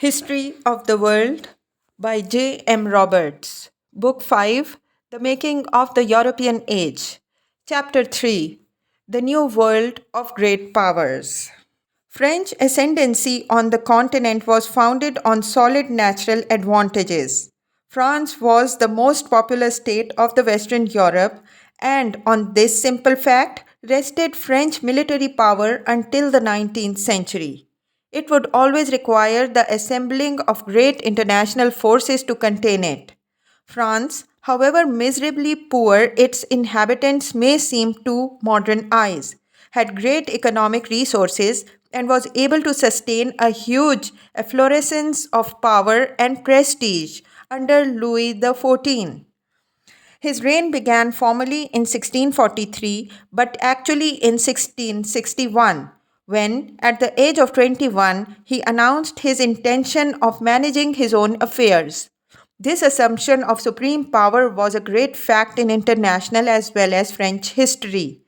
History of the World by J. M. Roberts. Book 5 The Making of the European Age. Chapter 3 The New World of Great Powers. French ascendancy on the continent was founded on solid natural advantages. France was the most populous state of the Western Europe, and on this simple fact rested French military power until the 19th century. It would always require the assembling of great international forces to contain it. France, however miserably poor its inhabitants may seem to modern eyes, had great economic resources and was able to sustain a huge efflorescence of power and prestige under Louis XIV. His reign began formally in 1643 but actually in 1661 when, at the age of 21, he announced his intention of managing his own affairs. This assumption of supreme power was a great fact in international as well as French history.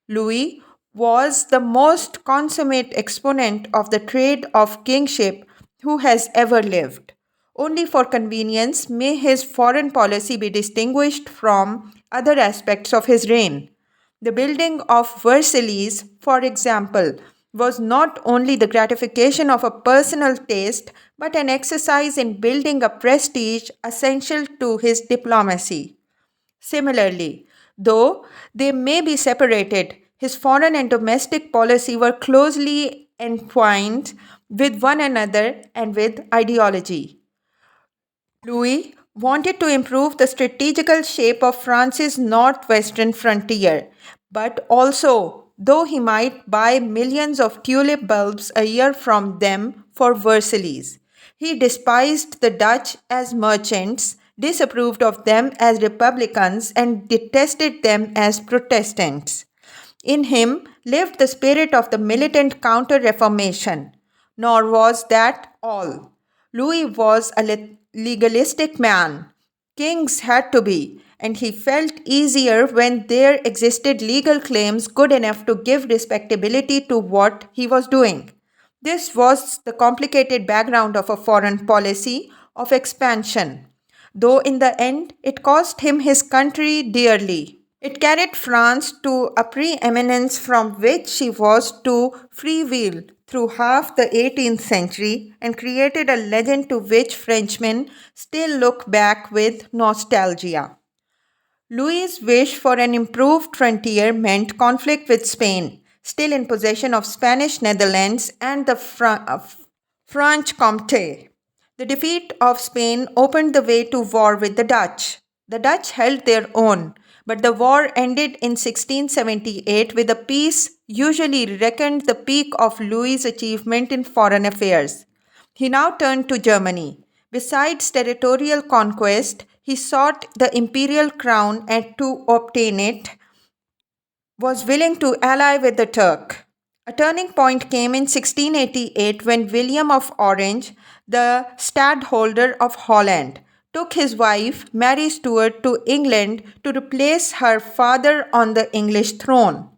Louis was the most consummate exponent of the trade of kingship who has ever lived. Only for convenience may his foreign policy be distinguished from other aspects of his reign. The building of Versailles, for example, was not only the gratification of a personal taste but an exercise in building a prestige essential to his diplomacy. Similarly, though they may be separated, his foreign and domestic policy were closely entwined with one another and with ideology. Louis wanted to improve the strategical shape of France's northwestern frontier, but also, though he might buy millions of tulip bulbs a year from them for Versailles, he despised the Dutch as merchants, disapproved of them as republicans, and detested them as Protestants. In him lived the spirit of the militant counter Reformation. Nor was that all. Louis was a legalistic man. Kings had to be, and he felt easier when there existed legal claims good enough to give respectability to what he was doing. This was the complicated background of a foreign policy of expansion, though in the end it cost him his country dearly. It carried France to a preeminence from which she was to freewheel through half the 18th century and created a legend to which Frenchmen still look back with nostalgia. Louis' wish for an improved frontier meant conflict with Spain, still in possession of Spanish Netherlands and the Franche Comté. The defeat of Spain opened the way to war with the Dutch. The Dutch held their own, but the war ended in 1678 with a peace usually reckoned the peak of Louis' achievement in foreign affairs. He now turned to Germany. Besides territorial conquest, he sought the imperial crown and to obtain it was willing to ally with the Turk. A turning point came in 1688 when William of Orange, the stadtholder of Holland, took his wife, Mary Stuart, to England to replace her father on the English throne.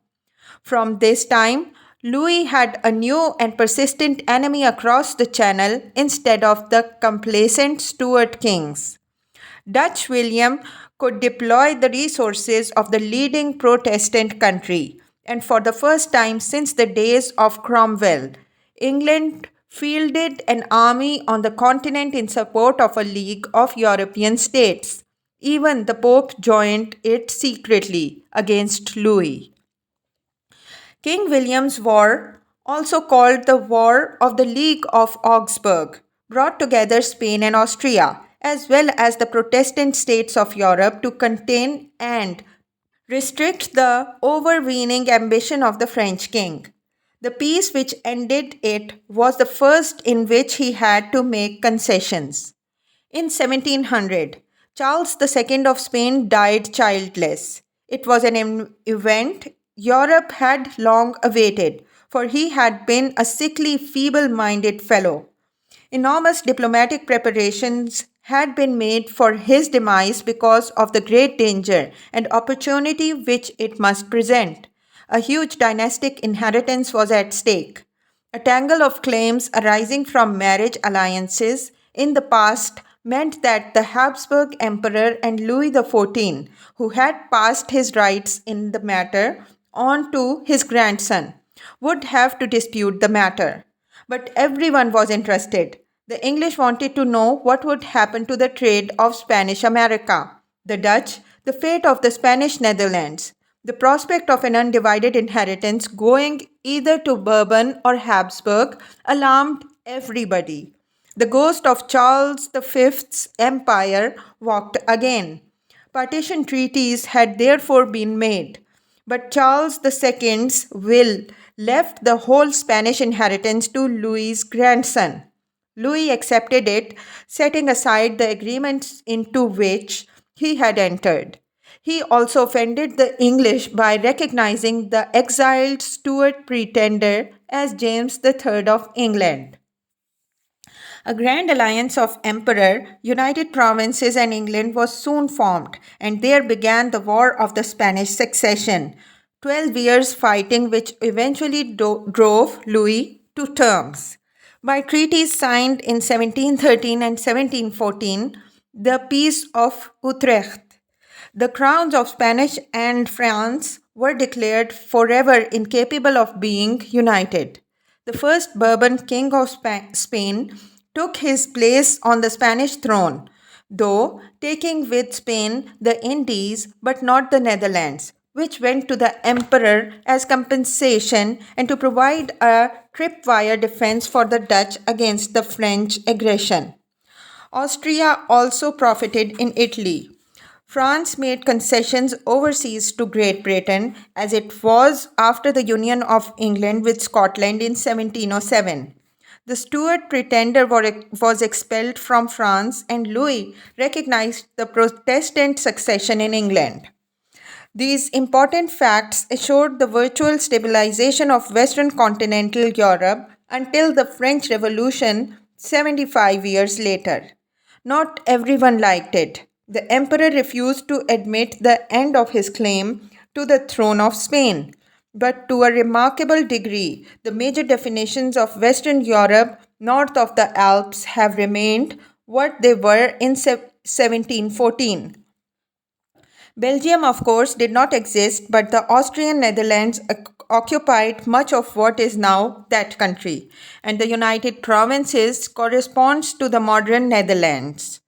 From this time, Louis had a new and persistent enemy across the Channel instead of the complacent Stuart kings. Dutch William could deploy the resources of the leading Protestant country, and for the first time since the days of Cromwell, England fielded an army on the continent in support of a league of European states. Even the Pope joined it secretly against Louis. King William's War, also called the War of the League of Augsburg, brought together Spain and Austria, as well as the Protestant states of Europe, to contain and restrict the overweening ambition of the French king. The peace which ended it was the first in which he had to make concessions. In 1700, Charles II of Spain died childless. It was an event Europe had long awaited, for he had been a sickly, feeble minded fellow. Enormous diplomatic preparations had been made for his demise because of the great danger and opportunity which it must present. A huge dynastic inheritance was at stake. A tangle of claims arising from marriage alliances in the past meant that the Habsburg Emperor and Louis XIV, who had passed his rights in the matter on to his grandson, would have to dispute the matter. But everyone was interested. The English wanted to know what would happen to the trade of Spanish America, the Dutch, the fate of the Spanish Netherlands. The prospect of an undivided inheritance going either to Bourbon or Habsburg alarmed everybody. The ghost of Charles V's empire walked again. Partition treaties had therefore been made, but Charles II's will left the whole Spanish inheritance to Louis's grandson. Louis accepted it, setting aside the agreements into which he had entered. He also offended the English by recognizing the exiled Stuart pretender as James III of England. A grand alliance of emperor, United Provinces, and England was soon formed, and there began the War of the Spanish Succession, 12 years fighting which eventually drove Louis to terms. By treaties signed in 1713 and 1714, the Peace of Utrecht, the crowns of Spain and France were declared forever incapable of being united. The first Bourbon king of Spain took his place on the Spanish throne, though taking with Spain the Indies but not the Netherlands, which went to the emperor as compensation and to provide a tripwire defense for the Dutch against the French aggression. Austria also profited in Italy. France made concessions overseas to Great Britain as it was after the union of England with Scotland in 1707. The Stuart pretender was expelled from France and Louis recognized the Protestant succession in England. These important facts assured the virtual stabilization of Western continental Europe until the French Revolution 75 years later. Not everyone liked it. The emperor refused to admit the end of his claim to the throne of Spain. But to a remarkable degree, the major definitions of Western Europe north of the Alps have remained what they were in 1714. Belgium, of course, did not exist, but the Austrian Netherlands occupied much of what is now that country, and the United Provinces corresponds to the modern Netherlands.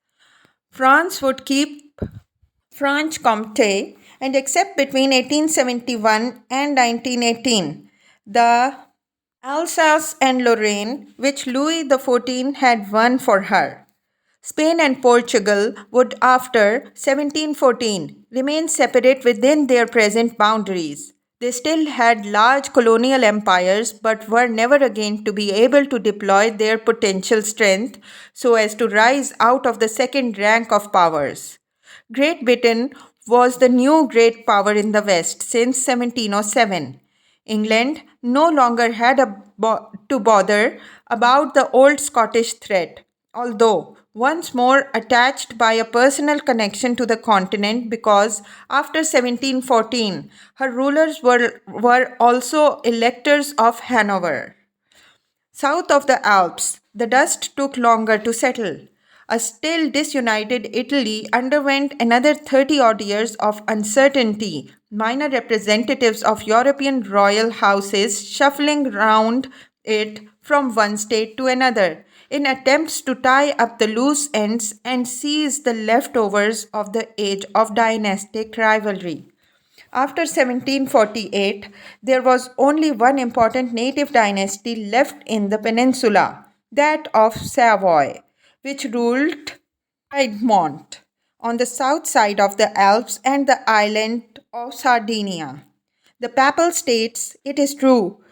France would keep Franche-Comté and except between 1871 and 1918, the Alsace and Lorraine, which Louis XIV had won for her. Spain and Portugal would, after 1714, remain separate within their present boundaries. They still had large colonial empires but were never again to be able to deploy their potential strength so as to rise out of the second rank of powers. Great Britain was the new great power in the West since 1707. England no longer had to bother about the old Scottish threat, although once more attached by a personal connection to the continent because after 1714 her rulers were also electors of Hanover. South of the Alps, the dust took longer to settle. A still disunited Italy underwent another 30 odd years of uncertainty, minor representatives of European royal houses shuffling round it from one state to another in attempts to tie up the loose ends and seize the leftovers of the age of dynastic rivalry. After 1748, there was only one important native dynasty left in the peninsula, that of Savoy, which ruled Piedmont on the south side of the Alps and the island of Sardinia. The Papal States, it is true,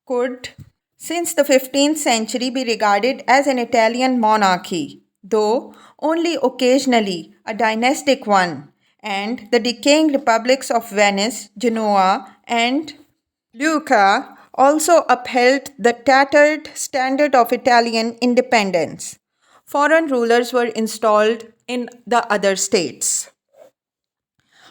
could since the 15th century be regarded as an Italian monarchy, though only occasionally a dynastic one, and the decaying republics of Venice, Genoa, and Lucca also upheld the tattered standard of Italian independence. Foreign rulers were installed in the other states.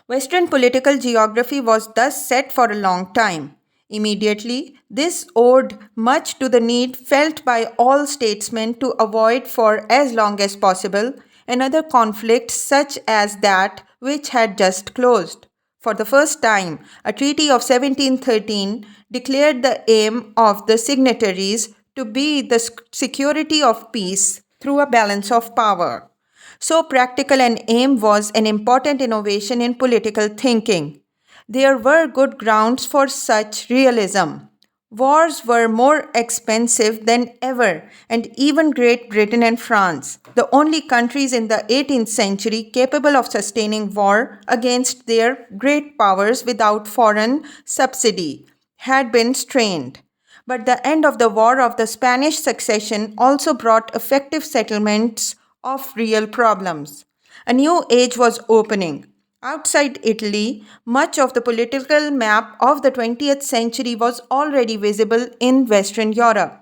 Western political geography was thus set for a long time. Immediately, this owed much to the need felt by all statesmen to avoid for as long as possible another conflict such as that which had just closed. For the first time, a treaty of 1713 declared the aim of the signatories to be the security of peace through a balance of power. So practical an aim was an important innovation in political thinking. There were good grounds for such realism. Wars were more expensive than ever, and even Great Britain and France, the only countries in the 18th century capable of sustaining war against their great powers without foreign subsidy, had been strained. But the end of the War of the Spanish Succession also brought effective settlements of real problems. A new age was opening. Outside Italy, much of the political map of the 20th century was already visible in Western Europe.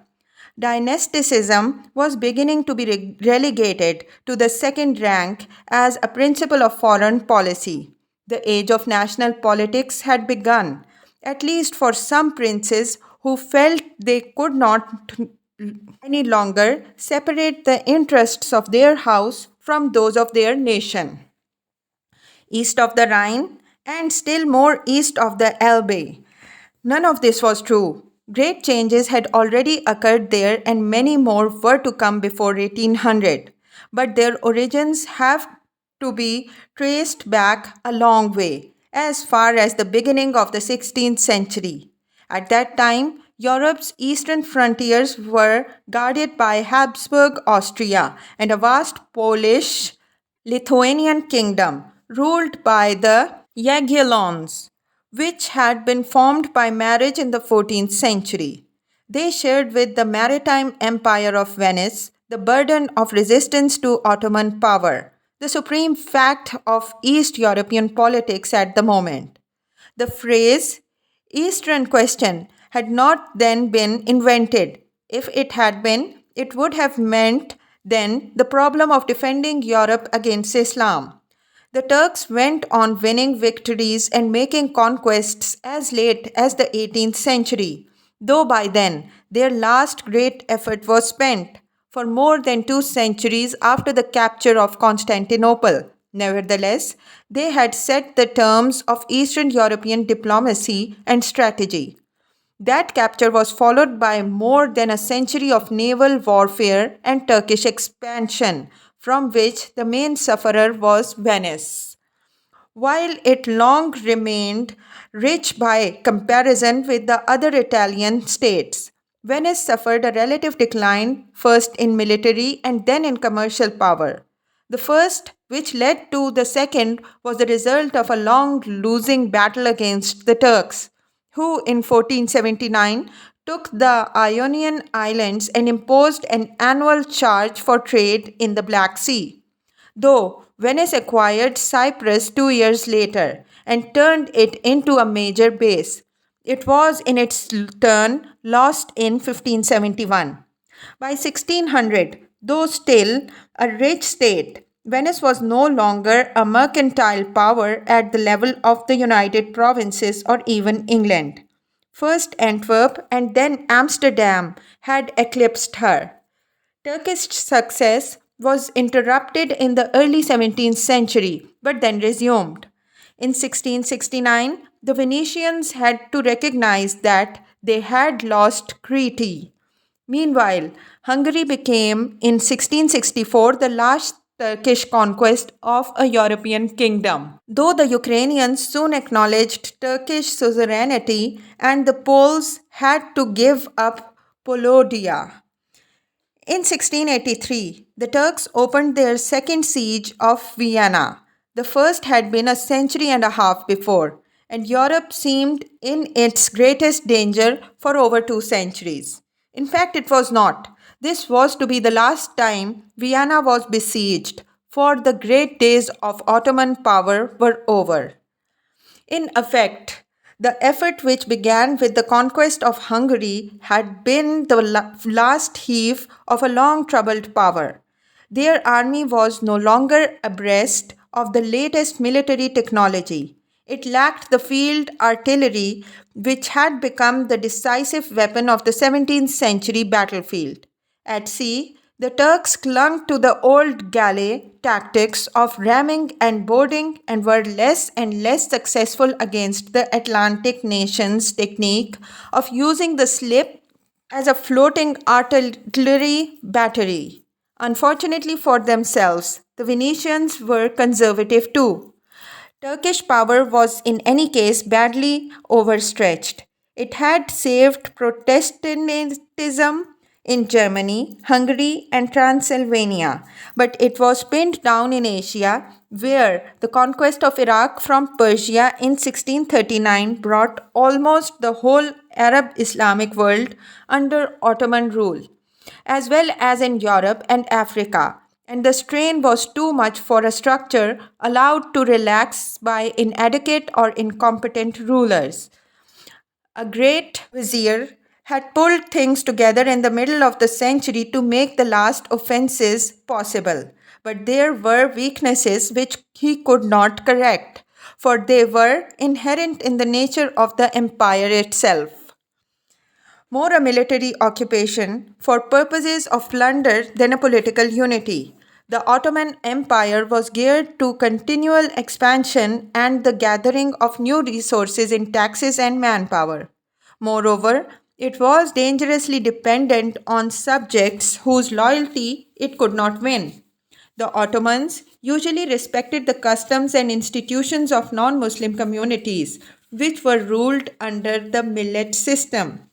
Dynasticism was beginning to be relegated to the second rank as a principle of foreign policy. The age of national politics had begun, at least for some princes who felt they could not any longer separate the interests of their house from those of their nation. East of the Rhine, and still more east of the Elbe. None of this was true. Great changes had already occurred there, and many more were to come before 1800. But their origins have to be traced back a long way, as far as the beginning of the 16th century. At that time, Europe's eastern frontiers were guarded by Habsburg Austria and a vast Polish Lithuanian kingdom ruled by the Jagiellons, which had been formed by marriage in the 14th century. They shared with the maritime empire of Venice the burden of resistance to Ottoman power, the supreme fact of East European politics at the moment. The phrase Eastern question had not then been invented. If it had been, it would have meant then the problem of defending Europe against Islam. The Turks went on winning victories and making conquests as late as the 18th century, though by then their last great effort was spent for more than 2 centuries after the capture of Constantinople. Nevertheless, they had set the terms of Eastern European diplomacy and strategy. That capture was followed by more than a century of naval warfare and Turkish expansion, from which the main sufferer was Venice. While it long remained rich by comparison with the other Italian states, Venice suffered a relative decline first in military and then in commercial power. The first, which led to the second, was the result of a long losing battle against the Turks, who in 1479 took the Ionian Islands and imposed an annual charge for trade in the Black Sea. Though Venice acquired Cyprus 2 years later and turned it into a major base, it was in its turn lost in 1571. By 1600, though still a rich state, Venice was no longer a mercantile power at the level of the United Provinces or even England. First Antwerp and then Amsterdam had eclipsed her. Turkish success was interrupted in the early 17th century but then resumed. In 1669, the Venetians had to recognize that they had lost Crete. Meanwhile, Hungary became in 1664 the last Turkish conquest of a European kingdom. Though the Ukrainians soon acknowledged Turkish suzerainty and the Poles had to give up Polodia. In 1683, the Turks opened their second siege of Vienna. The first had been a century and a half before, and Europe seemed in its greatest danger for over 2 centuries. In fact, it was not. This was to be the last time Vienna was besieged, for the great days of Ottoman power were over. In effect, the effort which began with the conquest of Hungary had been the last heave of a long troubled power. Their army was no longer abreast of the latest military technology. It lacked the field artillery, which had become the decisive weapon of the 17th century battlefield. At sea, the Turks clung to the old galley tactics of ramming and boarding and were less and less successful against the Atlantic nations' technique of using the slip as a floating artillery battery. Unfortunately for themselves, the Venetians were conservative too. Turkish power was in any case badly overstretched. It had saved Protestantism in Germany, Hungary, and Transylvania, but it was pinned down in Asia, where the conquest of Iraq from Persia in 1639 brought almost the whole Arab Islamic world under Ottoman rule, as well as in Europe and Africa, and the strain was too much for a structure allowed to relax by inadequate or incompetent rulers. A great vizier had pulled things together in the middle of the century to make the last offenses possible, but there were weaknesses which he could not correct, for they were inherent in the nature of the empire itself. More a military occupation for purposes of plunder than a political unity. The Ottoman Empire was geared to continual expansion and the gathering of new resources in taxes and manpower. Moreover, it was dangerously dependent on subjects whose loyalty it could not win. The Ottomans usually respected the customs and institutions of non Muslim communities, which were ruled under the millet system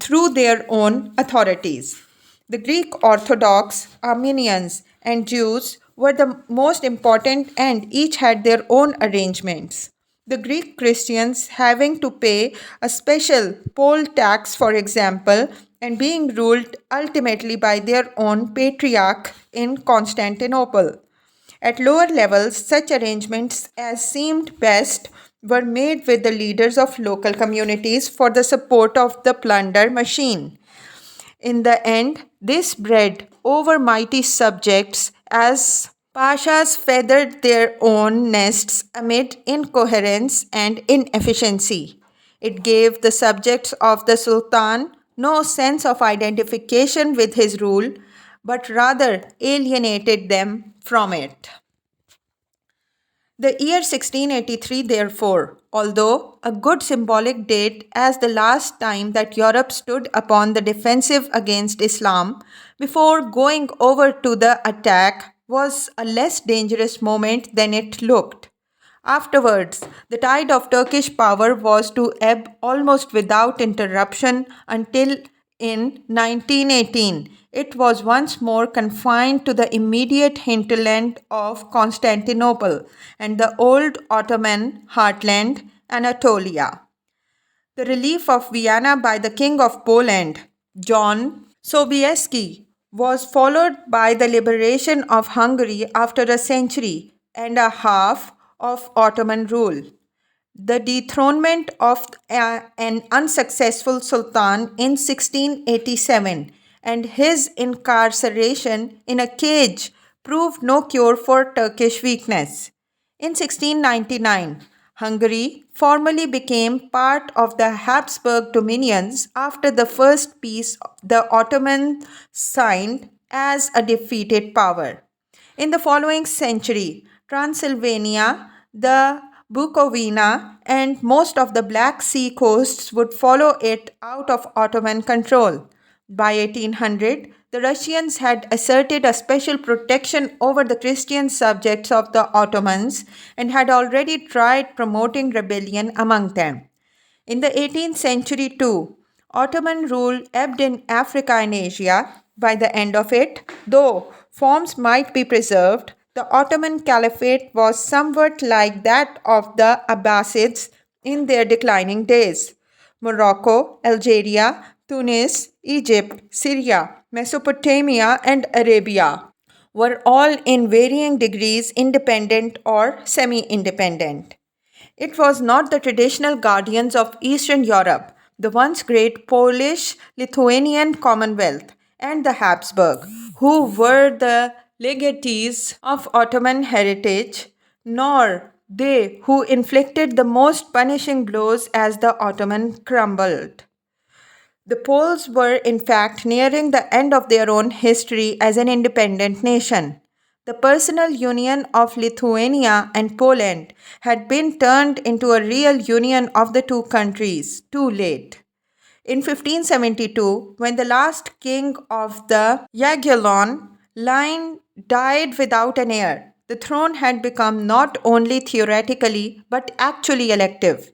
through their own authorities. The Greek Orthodox, Armenians, and Jews were the most important and each had their own arrangements. The Greek Christians having to pay a special poll tax, for example, and being ruled ultimately by their own patriarch in Constantinople. At lower levels, such arrangements as seemed best were made with the leaders of local communities for the support of the plunder machine. In the end, this bred over mighty subjects as pashas feathered their own nests amid incoherence and inefficiency. It gave the subjects of the Sultan no sense of identification with his rule, but rather alienated them from it. The year 1683, therefore, although a good symbolic date as the last time that Europe stood upon the defensive against Islam before going over to the attack, was a less dangerous moment than it looked. Afterwards, the tide of Turkish power was to ebb almost without interruption until in 1918 it was once more confined to the immediate hinterland of Constantinople and the old Ottoman heartland, Anatolia. The relief of Vienna by the King of Poland, John Sobieski, was followed by the liberation of Hungary after a century and a half of Ottoman rule. The dethronement of an unsuccessful sultan in 1687 and his incarceration in a cage proved no cure for Turkish weakness. In 1699, Hungary formally became part of the Habsburg dominions after the first peace the Ottomans signed as a defeated power. In the following century, Transylvania, the Bukovina, and most of the Black Sea coasts would follow it out of Ottoman control. By 1800, the Russians had asserted a special protection over the Christian subjects of the Ottomans and had already tried promoting rebellion among them. In the 18th century, too, Ottoman rule ebbed in Africa and Asia. By the end of it, though forms might be preserved, the Ottoman Caliphate was somewhat like that of the Abbasids in their declining days. Morocco, Algeria, Tunis, Egypt, Syria, Mesopotamia, and Arabia were all in varying degrees independent or semi independent. It was not the traditional guardians of Eastern Europe, the once great Polish Lithuanian Commonwealth, and the Habsburg, who were the legatees of Ottoman heritage, nor they who inflicted the most punishing blows as the Ottoman crumbled. The Poles were, in fact, nearing the end of their own history as an independent nation. The personal union of Lithuania and Poland had been turned into a real union of the two countries too late. In 1572, when the last king of the Jagiellon line died without an heir, the throne had become not only theoretically but actually elective.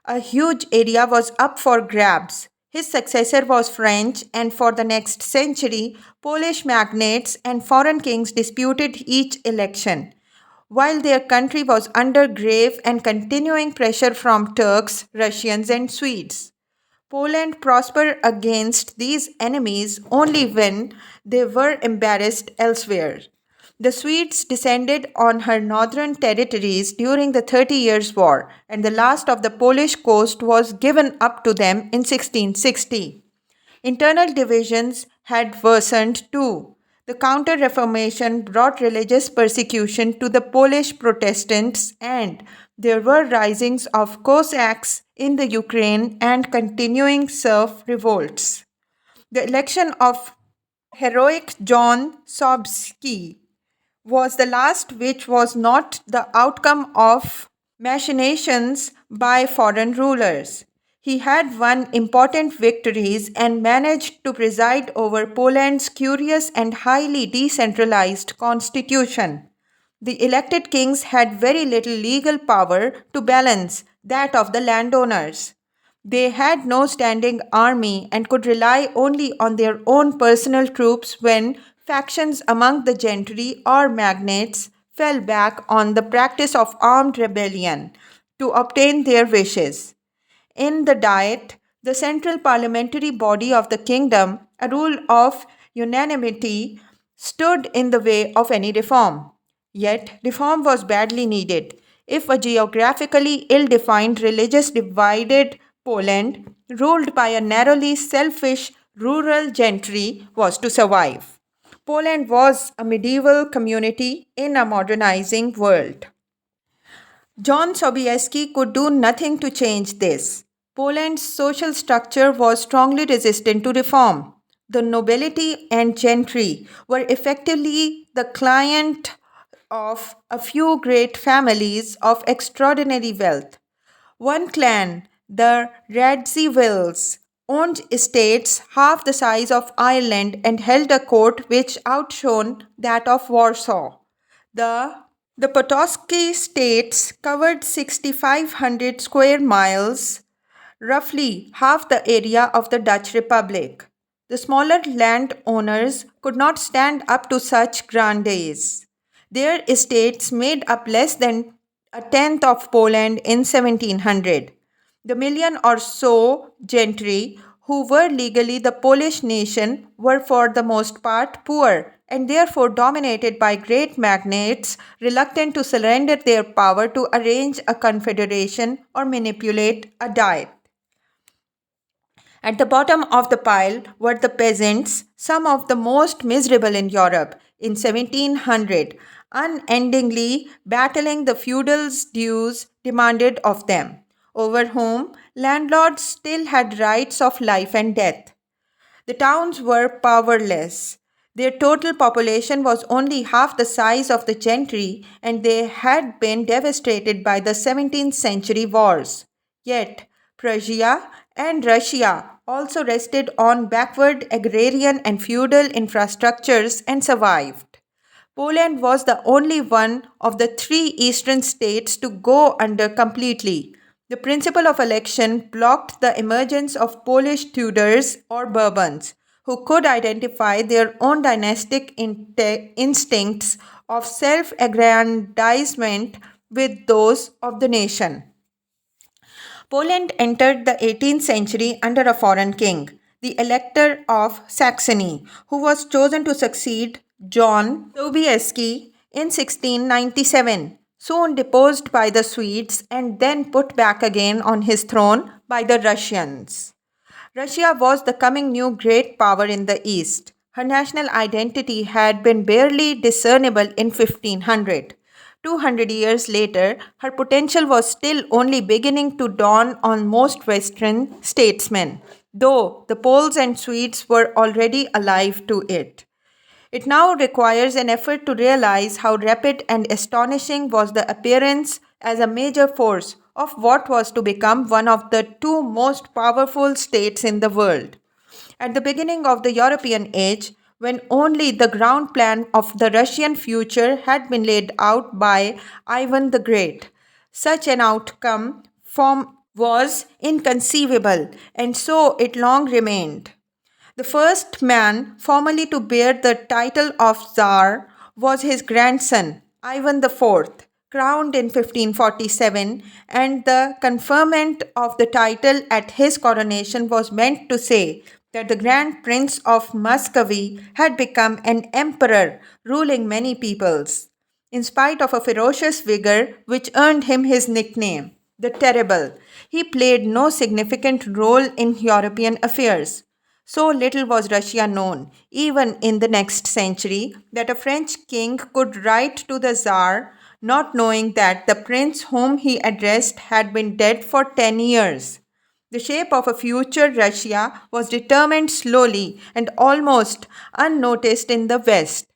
A huge area was up for grabs. His successor was French, and for the next century, Polish magnates and foreign kings disputed each election. While their country was under grave and continuing pressure from Turks, Russians, and Swedes. Poland prospered against these enemies only when they were embarrassed elsewhere. The Swedes descended on her northern territories during the 30 Years' War, and the last of the Polish coast was given up to them in 1660. Internal divisions had worsened too. The Counter Reformation brought religious persecution to the Polish Protestants, and there were risings of Cossacks in the Ukraine and continuing serf revolts. The election of heroic John Sobieski was the last, which was not the outcome of machinations by foreign rulers. He had won important victories and managed to preside over Poland's curious and highly decentralized constitution. The elected kings had very little legal power to balance that of the landowners. They had no standing army and could rely only on their own personal troops when factions among the gentry or magnates fell back on the practice of armed rebellion to obtain their wishes. In the Diet, the central parliamentary body of the kingdom, a rule of unanimity stood in the way of any reform. Yet, reform was badly needed. If a geographically ill defined, religious divided Poland, ruled by a narrowly selfish rural gentry, was to survive. Poland was a medieval community in a modernizing world. John Sobieski could do nothing to change this. Poland's social structure was strongly resistant to reform. The nobility and gentry were effectively the client of a few great families of extraordinary wealth. One clan, the Radzivills, owned estates half the size of Ireland and held a court which outshone that of Warsaw. The the Potosky states covered 6,500 square miles, roughly half the area of the Dutch Republic. The smaller landowners could not stand up to such grandees. Their estates made up less than a tenth of Poland in 1700. The million or so gentry who were legally the Polish nation were for the most part poor and therefore dominated by great magnates reluctant to surrender their power to arrange a confederation or manipulate a diet. At the bottom of the pile were the peasants, some of the most miserable in Europe, in 1700, unendingly battling the feudal's dues demanded of them, over whom landlords still had rights of life and death. The towns were powerless. Their total population was only half the size of the gentry, and they had been devastated by the 17th century wars. Yet, Prussia and Russia also rested on backward agrarian and feudal infrastructures and survived. Poland was the only one of the three eastern states to go under completely. The principle of election blocked the emergence of Polish Tudors or Bourbons, who could identify their own dynastic instincts of self aggrandizement with those of the nation. Poland entered the 18th century under a foreign king, the Elector of Saxony, who was chosen to succeed John Sobieski in 1697, soon deposed by the Swedes and then put back again on his throne by the Russians. Russia was the coming new great power in the East. Her national identity had been barely discernible in 1500. 200 years later, her potential was still only beginning to dawn on most Western statesmen, though the Poles and Swedes were already alive to it. It now requires an effort to realize how rapid and astonishing was the appearance as a major force of what was to become one of the two most powerful states in the world. At the beginning of the European age, when only the ground plan of the Russian future had been laid out by Ivan the Great, such an outcome was inconceivable, and so it long remained. The first man formally to bear the title of Tsar was his grandson, Ivan IV, crowned in 1547, and the conferment of the title at his coronation was meant to say that the Grand Prince of Muscovy had become an emperor ruling many peoples. In spite of a ferocious vigor which earned him his nickname, the Terrible, he played no significant role in European affairs. So little was Russia known, even in the next century, that a French king could write to the Tsar, not knowing that the prince whom he addressed had been dead for 10 years. The shape of a future Russia was determined slowly and almost unnoticed in the West.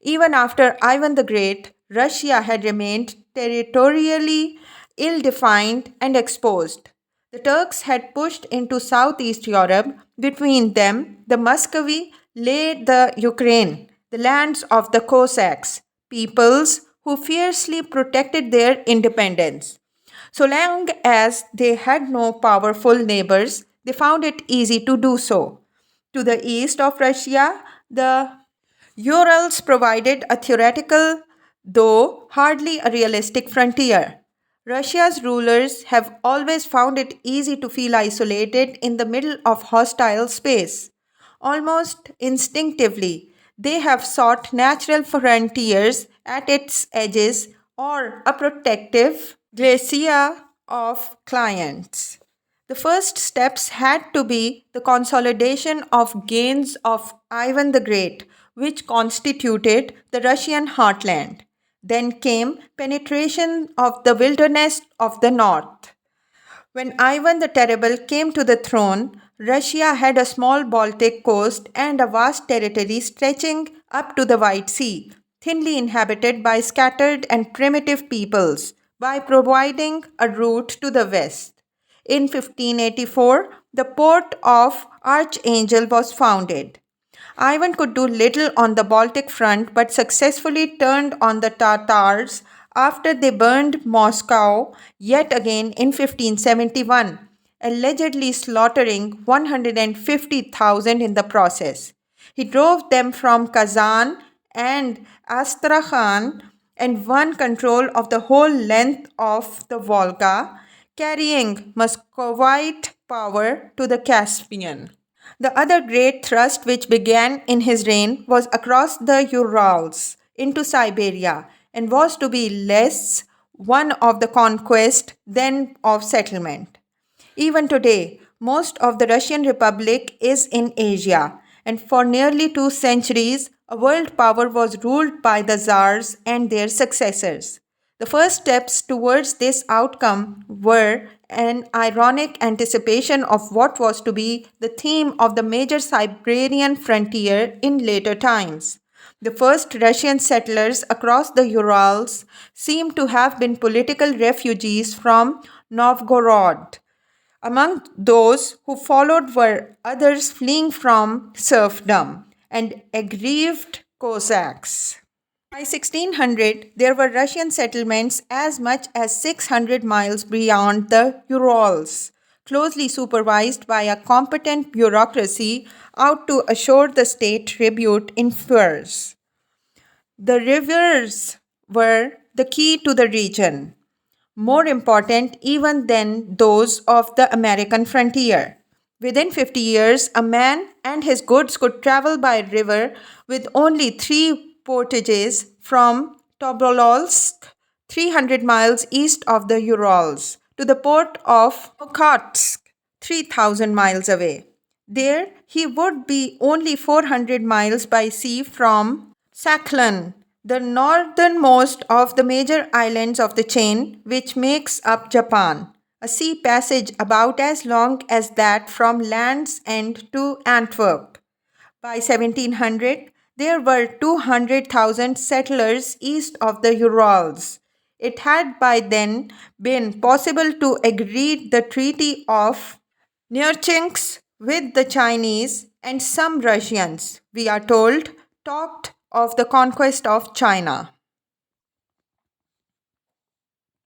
Even after Ivan the Great, Russia had remained territorially ill defined and exposed. The Turks had pushed into Southeast Europe. Between them, the Muscovy lay the Ukraine, the lands of the Cossacks, peoples who fiercely protected their independence. So long as they had no powerful neighbors, they found it easy to do so. To the east of Russia, the Urals provided a theoretical, though hardly a realistic frontier. Russia's rulers have always found it easy to feel isolated in the middle of hostile space. Almost instinctively, they have sought natural frontiers at its edges or a protective glacia of clients. The first steps had to be the consolidation of gains of Ivan the Great, which constituted the Russian heartland. Then came penetration of the wilderness of the north. When Ivan the Terrible came to the throne, Russia had a small Baltic coast and a vast territory stretching up to the White Sea, thinly inhabited by scattered and primitive peoples, by providing a route to the west. In 1584, the port of Archangel was founded. Ivan could do little on the Baltic front but successfully turned on the Tatars after they burned Moscow yet again in 1571, allegedly slaughtering 150,000 in the process. He drove them from Kazan and Astrakhan and won control of the whole length of the Volga, carrying Muscovite power to the Caspian. The other great thrust which began in his reign was across the Urals into Siberia and was to be less one of the conquest than of settlement. Even today, most of the Russian Republic is in Asia, and for nearly 2 centuries, a world power was ruled by the Tsars and their successors. The first steps towards this outcome were an ironic anticipation of what was to be the theme of the major Siberian frontier in later times. The first Russian settlers across the Urals seem to have been political refugees from Novgorod. Among those who followed were others fleeing from serfdom and aggrieved Cossacks. By 1600, there were Russian settlements as much as 600 miles beyond the Urals, closely supervised by a competent bureaucracy out to assure the state tribute in furs. The rivers were the key to the region, more important even than those of the American frontier. Within 50 years, a man and his goods could travel by river with only 3 portages from Tobolsk, 300 miles east of the Urals, to the port of Okhotsk, 3,000 miles away. There, he would be only 400 miles by sea from Sakhalin, the northernmost of the major islands of the chain which makes up Japan, a sea passage about as long as that from Land's End to Antwerp. By 1700, there were 200,000 settlers east of the Urals. It had by then been possible to agree the Treaty of Nerchinsk with the Chinese and some Russians, we are told, talked of the conquest of China.